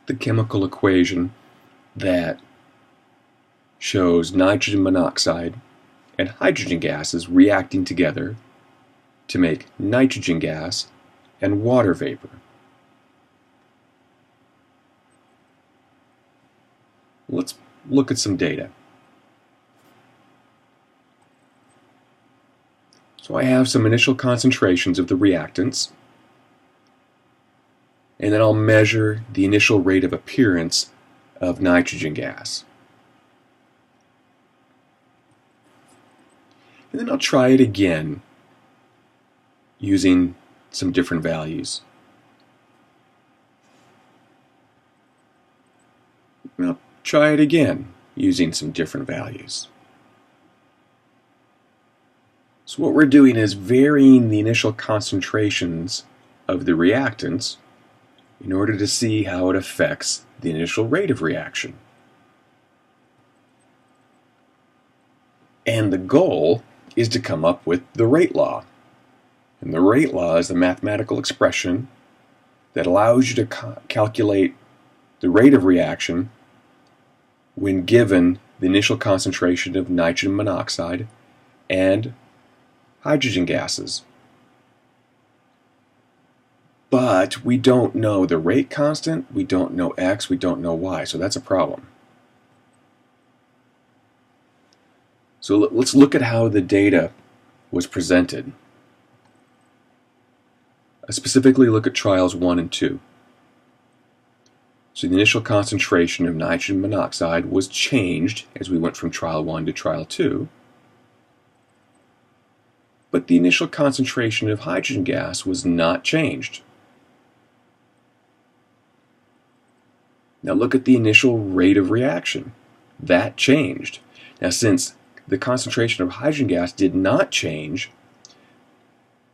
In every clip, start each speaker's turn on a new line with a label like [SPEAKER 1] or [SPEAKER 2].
[SPEAKER 1] the chemical equation that shows nitrogen monoxide and hydrogen gases reacting together to make nitrogen gas and water vapor. Let's look at some data. So I have some initial concentrations of the reactants, and then I'll measure the initial rate of appearance of nitrogen gas. And then I'll try it again using some different values. And I'll try it again using some different values. So what we're doing is varying the initial concentrations of the reactants in order to see how it affects the initial rate of reaction. And the goal is to come up with the rate law. And the rate law is the mathematical expression that allows you to calculate the rate of reaction when given the initial concentration of nitrogen monoxide and hydrogen gases. But we don't know the rate constant, we don't know x, we don't know y, so that's a problem. So let's look at how the data was presented. I specifically look at trials 1 and 2. So the initial concentration of nitrogen monoxide was changed as we went from trial 1 to trial 2. But the initial concentration of hydrogen gas was not changed. Now look at the initial rate of reaction. That changed. Now since the concentration of hydrogen gas did not change,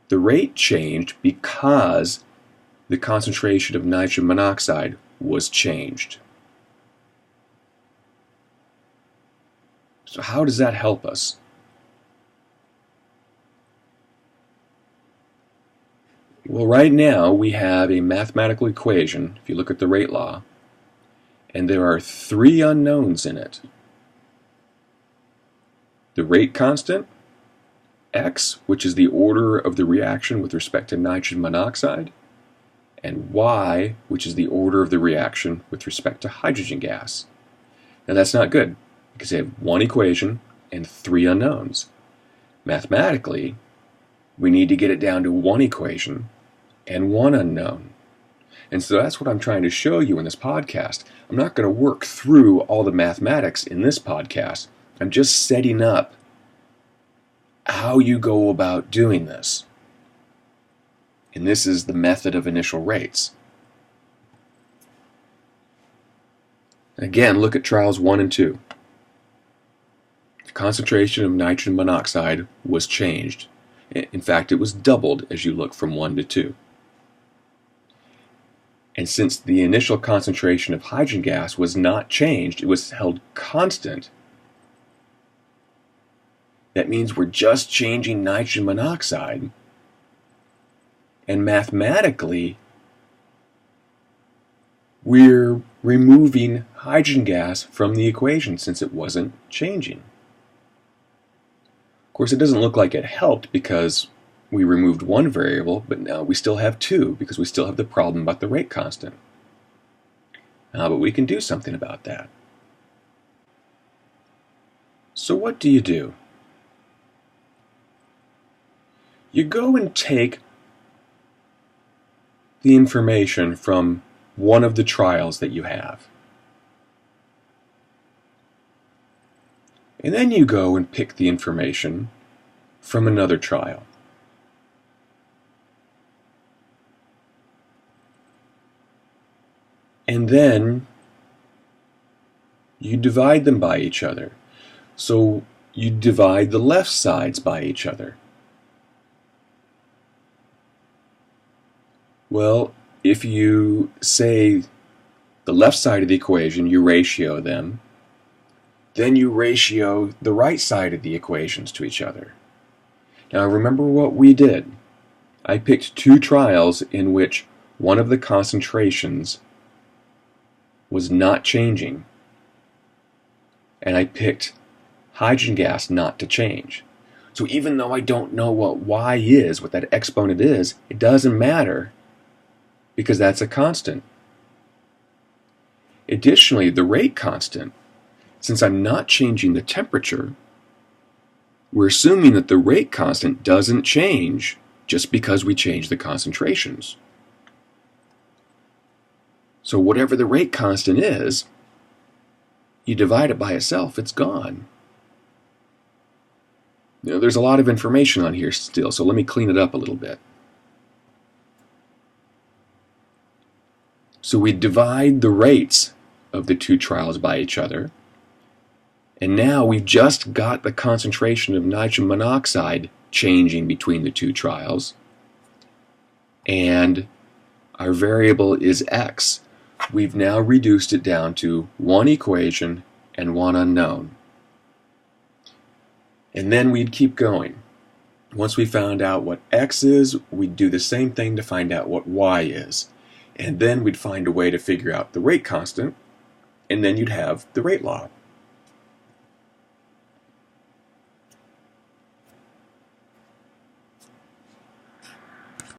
[SPEAKER 1] the rate changed because the concentration of nitrogen monoxide was changed. So how does that help us? Well, right now we have a mathematical equation, if you look at the rate law, and there are 3 unknowns in it. The rate constant, x, which is the order of the reaction with respect to nitrogen monoxide, and y, which is the order of the reaction with respect to hydrogen gas. Now that's not good, because you have 1 equation and 3 unknowns. Mathematically, we need to get it down to 1 equation and 1 unknown. And so that's what I'm trying to show you in this podcast. I'm not going to work through all the mathematics in this podcast. I'm just setting up how you go about doing this. And this is the method of initial rates. Again, look at trials 1 and 2. The concentration of nitrogen monoxide was changed. In fact, it was doubled as you look from 1 to 2. And since the initial concentration of hydrogen gas was not changed, it was held constant, that means we're just changing nitrogen monoxide, and mathematically we're removing hydrogen gas from the equation since it wasn't changing. Of course, it doesn't look like it helped because we removed 1 variable, but now we still have 2 because we still have the problem about the rate constant. But we can do something about that. So what do? You go and take the information from one of the trials that you have. And then you go and pick the information from another trial. And then you divide them by each other. So you divide the left sides by each other. Well, if you say the left side of the equation, you ratio them, then you ratio the right side of the equations to each other. Now remember what we did. I picked 2 trials in which one of the concentrations was not changing, and I picked hydrogen gas not to change. So even though I don't know what y is, what that exponent is, it doesn't matter because that's a constant. Additionally, the rate constant, since I'm not changing the temperature, we're assuming that the rate constant doesn't change just because we change the concentrations. So whatever the rate constant is, you divide it by itself, it's gone. There's a lot of information on here still, so let me clean it up a little bit. So we divide the rates of the two trials by each other, and now we've just got the concentration of nitrogen monoxide changing between the two trials, and our variable is x. We've now reduced it down to one equation and one unknown. And then we'd keep going. Once we found out what x is, we'd do the same thing to find out what y is. And then we'd find a way to figure out the rate constant, and then you'd have the rate law.